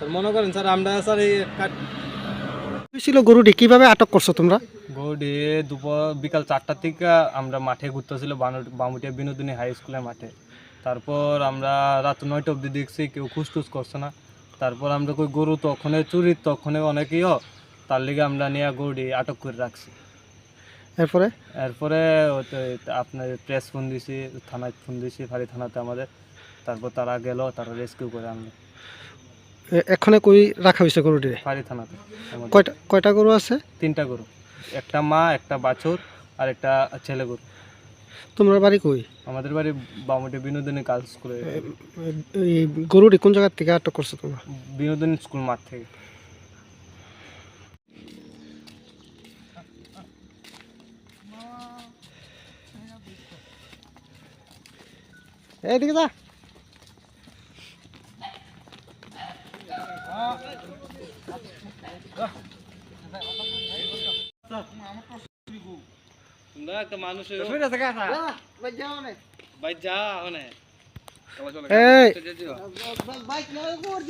Sir মনে করেন sir আমরা স্যার এই ছিল গরুটি কিভাবে আটক করছো তোমরা? গৌডে বিকাল 4টার থেকে আমরা মাঠে ঘুরতেছিল বামুটিয়া বিনোদিনী হাই স্কুলের মাঠে। তারপর আমরা রাত 9টা অবধি দেখছি কেউ খুঁজটুজ করছে না। তারপর আমরা কই গরু তখনে চুরি তখনে অনেকেই তার লিগে আমরা নিয়ে গরুটি আটক করে রাখছি। এরপরে এরপরে আপনার প্রেস ফোন দিছি, থানায় ফোন দিছি, ফাঁড়ি থানাতে আমাদের। তারপর তারা গেল, তারা রেস্কিউ করে আনলো এখানে কই রাখা হয়েছে গরুটি? ফাঁড়ি থানাতে। আমাদের কয়টা কয়টা গরু আছে? 3টা গরু, একটা মা, একটা বাছুর আর একটা ছেলে গরু। তোমার বাড়ি কই? আমাদের বাড়ি বামুটিয়া বিনোদিনী গার্লস স্কুলে, এই গরুটি কোন জায়গা থেকে আটক করছো তোমরা? বিনোদিনী স্কুল মাঠ থেকে। এইদিকে যা। তোমরা একটা মানুষ ভাই যা এই